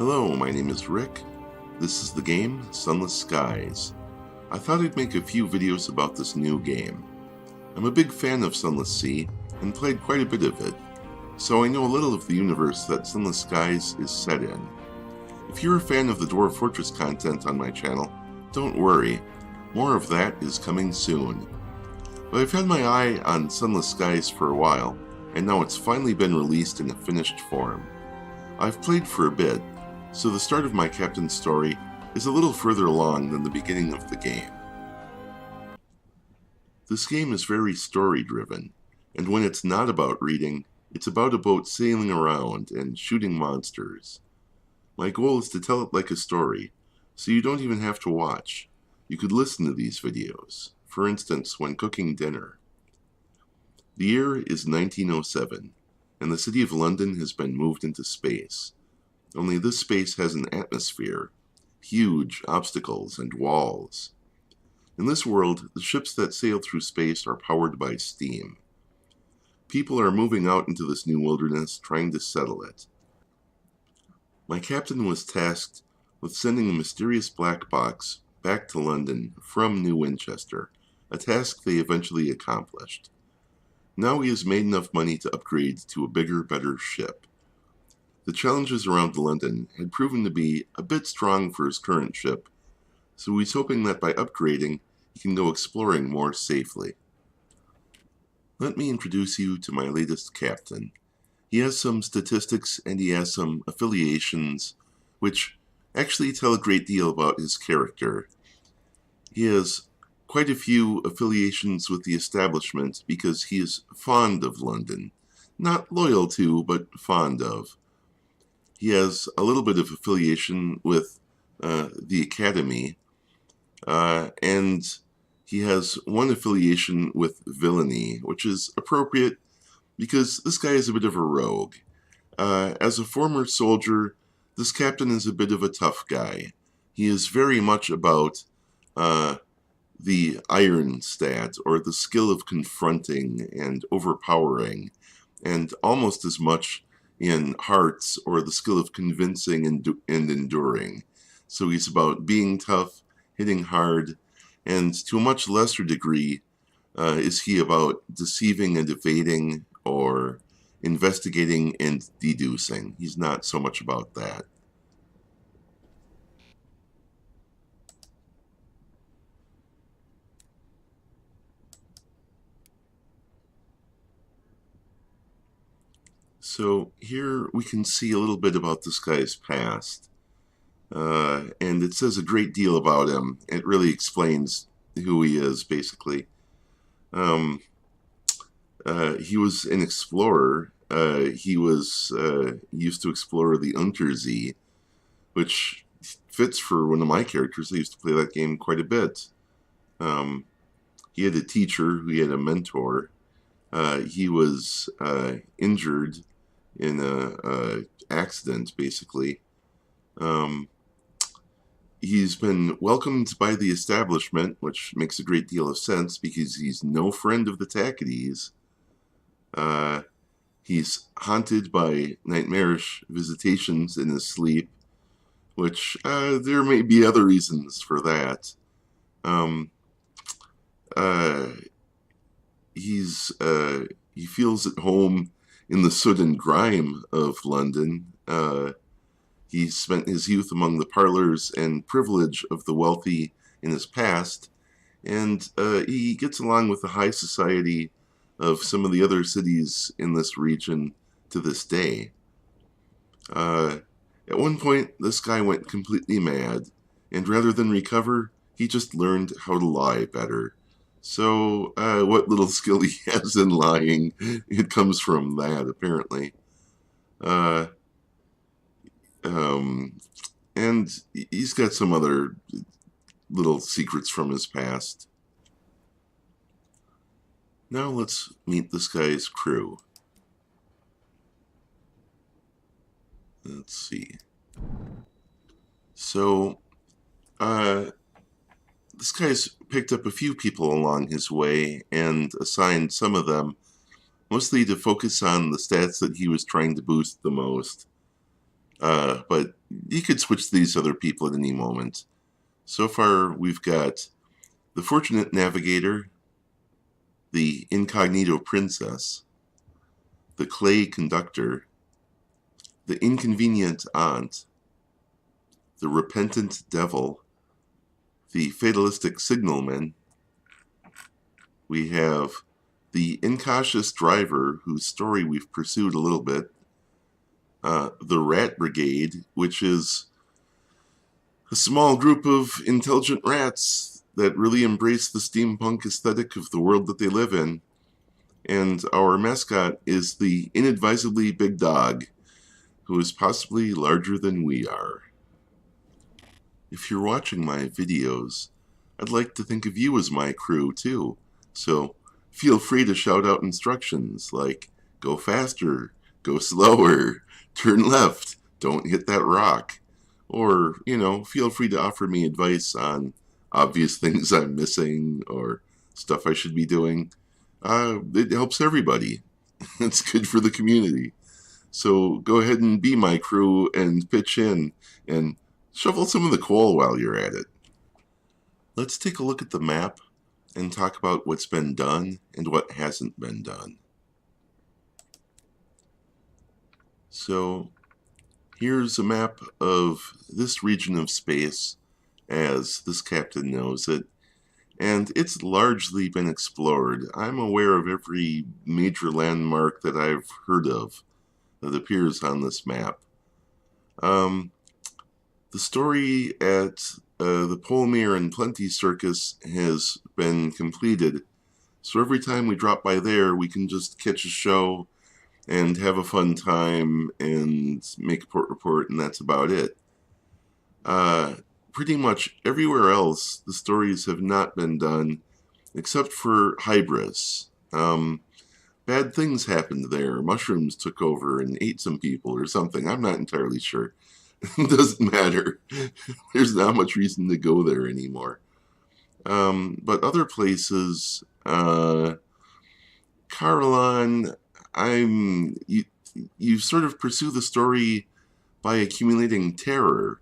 Hello, my name is Rick. This is the game Sunless Skies. I thought I'd make a few videos about this new game. I'm a big fan of Sunless Sea and played quite a bit of it, so I know a little of the universe that Sunless Skies is set in. If you're a fan of the Dwarf Fortress content on my channel, don't worry, more of that is coming soon. But I've had my eye on Sunless Skies for a while, and now it's finally been released in a finished form. I've played for a bit, so the start of my captain's story is a little further along than the beginning of the game. This game is very story-driven, and when it's not about reading, it's about a boat sailing around and shooting monsters. My goal is to tell it like a story, so you don't even have to watch. You could listen to these videos, for instance, when cooking dinner. The year is 1907, and the city of London has been moved into space. Only this space has an atmosphere, huge obstacles and walls. In this world, the ships that sail through space are powered by steam. People are moving out into this new wilderness, trying to settle it. My captain was tasked with sending a mysterious black box back to London from New Winchester, a task they eventually accomplished. Now he has made enough money to upgrade to a bigger, better ship. The challenges around London had proven to be a bit strong for his current ship, so he's hoping that by upgrading, he can go exploring more safely. Let me introduce you to my latest captain. He has some statistics and he has some affiliations, which actually tell a great deal about his character. He has quite a few affiliations with the establishment because he is fond of London. Not loyal to, but fond of. He has a little bit of affiliation with the Academy, and he has one affiliation with villainy, which is appropriate because this guy is a bit of a rogue. As a former soldier, this captain is a bit of a tough guy. He is very much about the iron stat, or the skill of confronting and overpowering, and almost as much in hearts, or the skill of convincing and enduring. So he's about being tough, hitting hard, and to a much lesser degree is he about deceiving and evading, or investigating and deducing. He's not so much about that. So here we can see a little bit about this guy's past, and it says a great deal about him. It really explains who he is, basically. He was an explorer. He used to explore the Untersee, which fits for one of my characters. I used to play that game quite a bit. He had a teacher, he had a mentor. He was injured in a accident, basically. He's been welcomed by the establishment, which makes a great deal of sense because he's no friend of the Tackities. He's haunted by nightmarish visitations in his sleep, which there may be other reasons for that. He feels at home in the soot and grime of London. He spent his youth among the parlors and privilege of the wealthy in his past, and he gets along with the high society of some of the other cities in this region to this day. At one point, this guy went completely mad, and rather than recover, he just learned how to lie better. So, what little skill he has in lying, it comes from that, apparently. And he's got some other little secrets from his past. Now let's meet this guy's crew. Let's see. So, this guy's picked up a few people along his way and assigned some of them mostly to focus on the stats that he was trying to boost the most. But you could switch to these other people at any moment. So far, we've got the Fortunate Navigator, the Incognito Princess, the Clay Conductor, the Inconvenient Aunt, the Repentant Devil, the Fatalistic Signalman. We have the Incautious Driver, whose story we've pursued a little bit, the Rat Brigade, which is a small group of intelligent rats that really embrace the steampunk aesthetic of the world that they live in. And our mascot is the inadvisably big dog, who is possibly larger than we are. If you're watching my videos, I'd like to think of you as my crew too, so feel free to shout out instructions like, go faster, go slower, turn left, don't hit that rock. Or, feel free to offer me advice on obvious things I'm missing or stuff I should be doing. It helps everybody. It's good for the community. So go ahead and be my crew and pitch in and shovel some of the coal while you're at it. Let's take a look at the map and talk about what's been done and what hasn't been done. So here's a map of this region of space as this captain knows it, and it's largely been explored. I'm aware of every major landmark that I've heard of that appears on this map. The story at the Polmere and Plenty Circus has been completed, so every time we drop by there, we can just catch a show and have a fun time and make a port report, and that's about it. Pretty much everywhere else, the stories have not been done, except for Hybris. Bad things happened there. Mushrooms took over and ate some people or something. I'm not entirely sure. It doesn't matter. There's not much reason to go there anymore. But other places, Carlon, you sort of pursue the story by accumulating terror,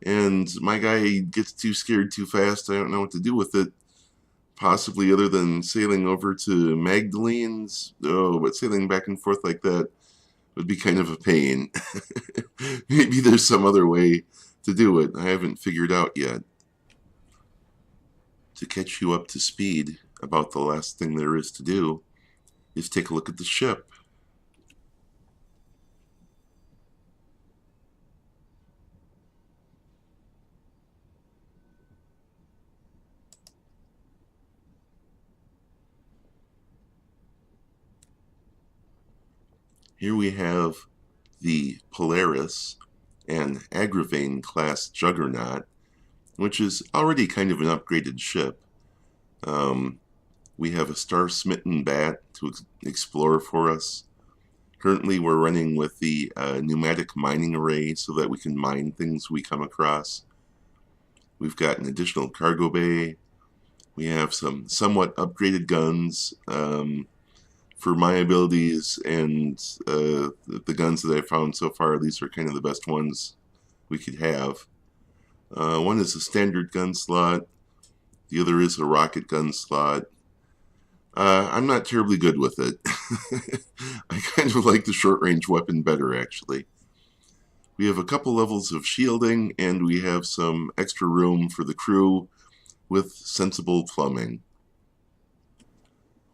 and my guy gets too scared too fast. I don't know what to do with it. Possibly other than sailing over to Magdalene's. Oh, but sailing back and forth like that would be kind of a pain. Maybe there's some other way to do it I haven't figured out yet. To catch you up to speed about the last thing there is to do is take a look at the ship. Here we have the Polaris and Agravain class Juggernaut, which is already kind of an upgraded ship. We have a star-smitten bat to explore for us. Currently we're running with the pneumatic mining array so that we can mine things we come across. We've got an additional cargo bay. We have some somewhat upgraded guns for my abilities, and the guns that I've found so far, these are kind of the best ones we could have. One is a standard gun slot. The other is a rocket gun slot. I'm not terribly good with it. I kind of like the short-range weapon better, actually. We have a couple levels of shielding, and we have some extra room for the crew with sensible plumbing.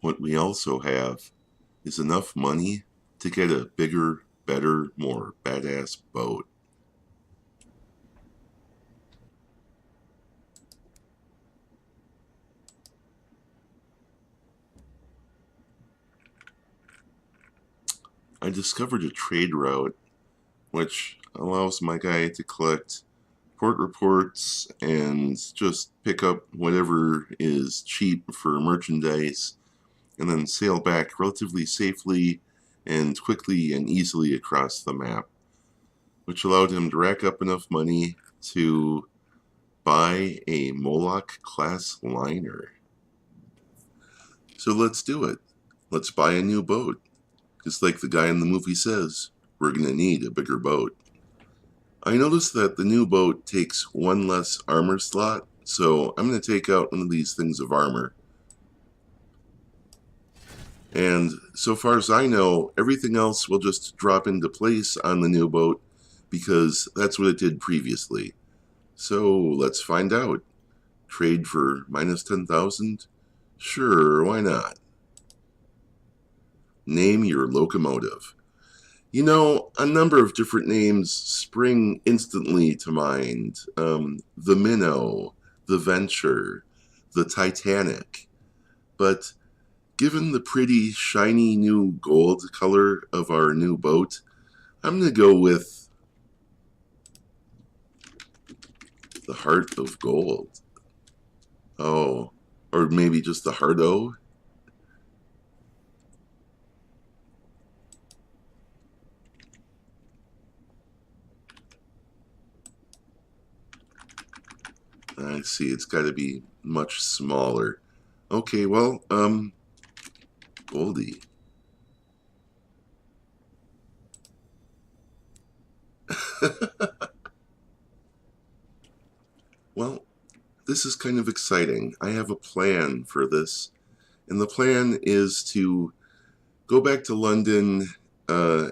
What we also have is enough money to get a bigger, better, more badass boat. I discovered a trade route which allows my guy to collect port reports and just pick up whatever is cheap for merchandise and then sail back relatively safely and quickly and easily across the map, which allowed him to rack up enough money to buy a Moloch class liner. So let's do it. Let's buy a new boat. Just like the guy in the movie says, we're going to need a bigger boat. I noticed that the new boat takes one less armor slot, so I'm going to take out one of these things of armor. And so far as I know, everything else will just drop into place on the new boat because that's what it did previously. So let's find out. Trade for minus 10,000? Sure, why not? Name your locomotive. You know, a number of different names spring instantly to mind. The Minnow, the Venture, the Titanic. But given the pretty shiny new gold color of our new boat, I'm going to go with the Heart of Gold. Oh, or maybe just the Heart-O? I see, it's got to be much smaller. Okay, well, Goldie. Well, this is kind of exciting. I have a plan for this, and the plan is to go back to London,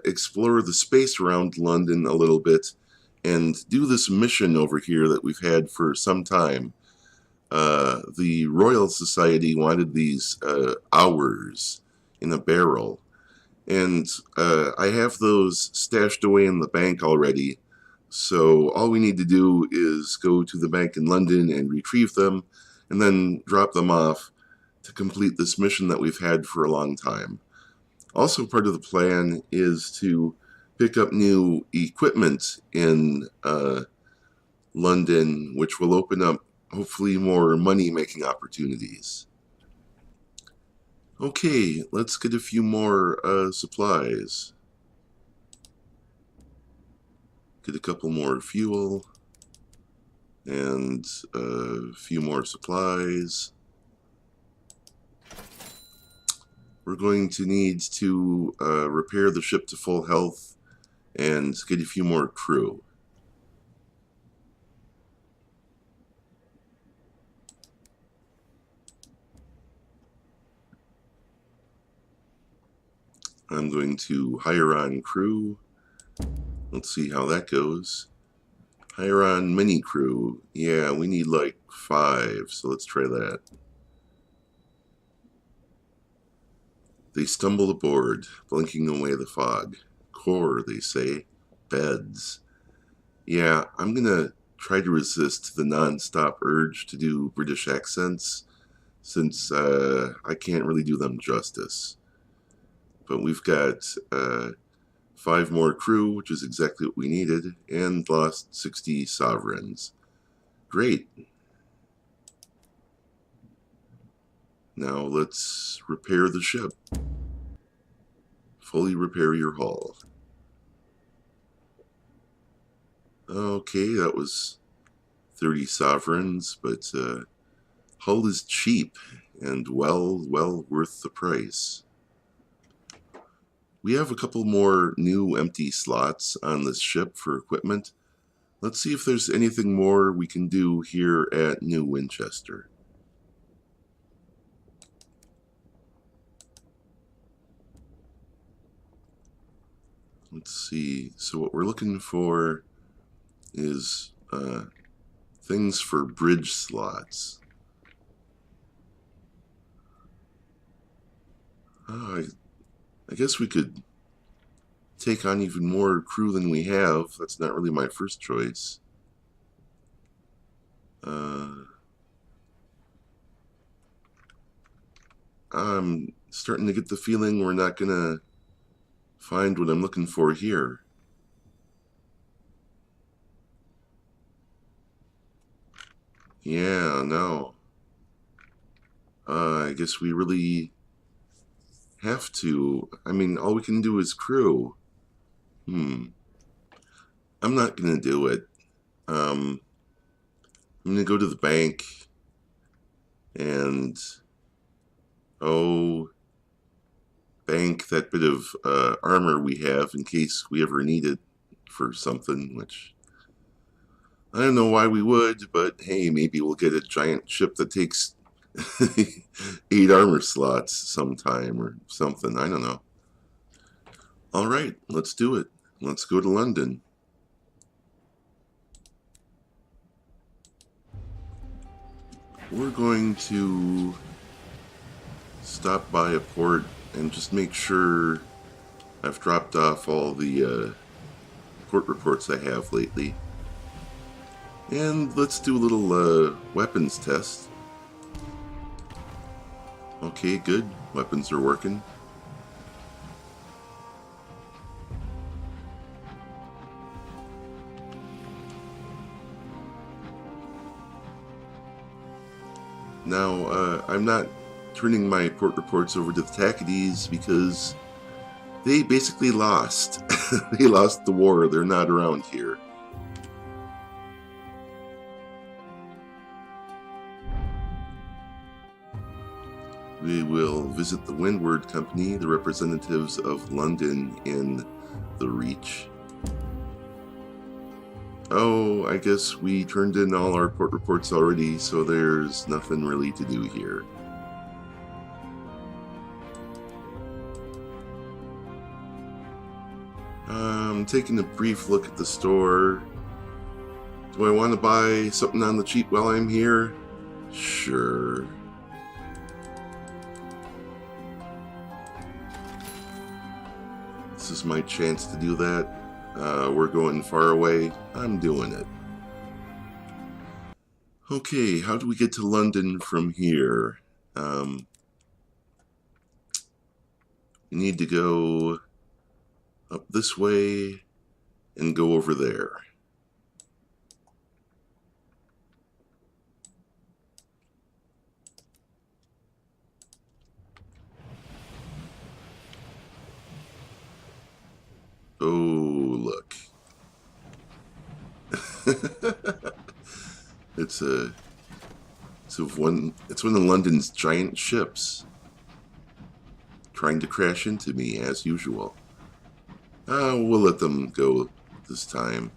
explore the space around London a little bit, and do this mission over here that we've had for some time. The Royal Society wanted these hours in a barrel, and I have those stashed away in the bank already. So all we need to do is go to the bank in London and retrieve them, and then drop them off to complete this mission that we've had for a long time. Also, part of the plan is to pick up new equipment in London, which will open up hopefully more money-making opportunities. Okay, let's get a few more supplies. Get a couple more fuel and a few more supplies. We're going to need to repair the ship to full health and get a few more crew. I'm going to hire on crew. Let's see how that goes. Hire on mini crew. Yeah, we need like 5, so let's try that. They stumble aboard, blinking away the fog. Core, they say. Beds. Yeah, I'm gonna try to resist the non-stop urge to do British accents, since I can't really do them justice. But we've got 5 more crew, which is exactly what we needed, and lost 60 sovereigns. Great. Now let's repair the ship. Fully repair your hull. Okay, that was 30 sovereigns, but hull is cheap and well worth the price. We have a couple more new empty slots on this ship for equipment. Let's see if there's anything more we can do here at New Winchester. Let's see. So what we're looking for is things for bridge slots. I guess we could take on even more crew than we have. That's not really my first choice. I'm starting to get the feeling we're not gonna find what I'm looking for here. Yeah, no. I guess we really have to. I mean, all we can do is crew. I'm not gonna do it. I'm gonna go to the bank and bank that bit of armor we have in case we ever need it for something, which I don't know why we would, but hey, maybe we'll get a giant ship that takes 8 armor slots sometime or something. I don't know. All right, let's do it. Let's go to London. We're going to stop by a port and just make sure I've dropped off all the port reports I have lately. And let's do a little weapons test. Okay, good. Weapons are working. Now, I'm not turning my port reports over to the Tacadies because they basically lost. They lost the war. They're not around here. We will visit the Windward Company, the representatives of London in the Reach. Oh, I guess we turned in all our port reports already, so there's nothing really to do here. I'm taking a brief look at the store. Do I want to buy something on the cheap while I'm here? Sure. This is my chance to do that. We're going far away. I'm doing it. Okay, how do we get to London from here? We need to go up this way and go over there. Oh, look. It's one of London's giant ships trying to crash into me as usual. We'll let them go this time.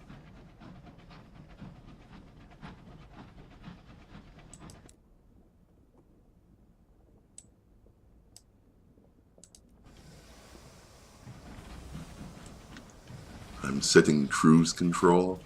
I'm setting cruise control.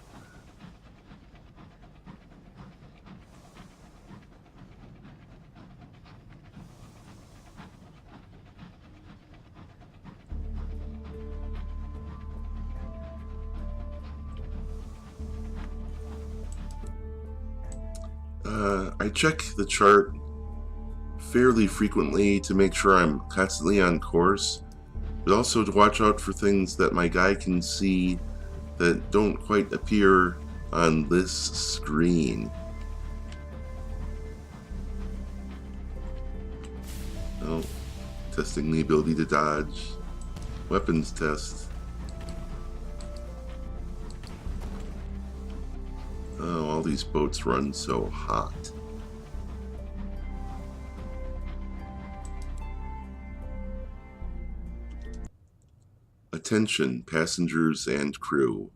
I check the chart fairly frequently to make sure I'm constantly on course, but also to watch out for things that my guy can see that don't quite appear on this screen. Oh, testing the ability to dodge. Weapons test. Oh, all these boats run so hot. Attention, passengers and crew.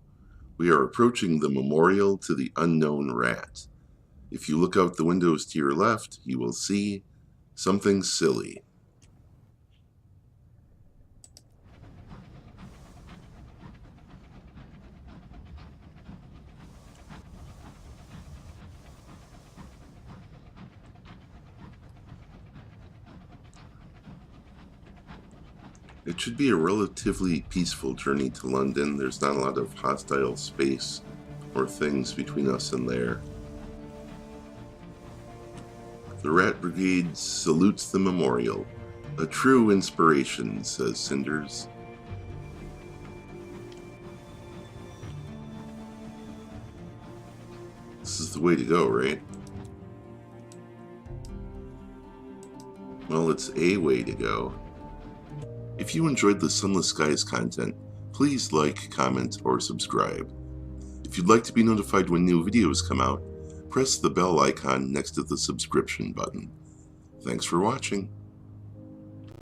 We are approaching the memorial to the unknown rat. If you look out the windows to your left, you will see something silly. It should be a relatively peaceful journey to London. There's not a lot of hostile space or things between us and there. The Rat Brigade salutes the memorial. A true inspiration, says Cinders. This is the way to go, right? Well, it's a way to go. If you enjoyed the Sunless Skies content, please like, comment, or subscribe. If you'd like to be notified when new videos come out, press the bell icon next to the subscription button. Thanks for watching.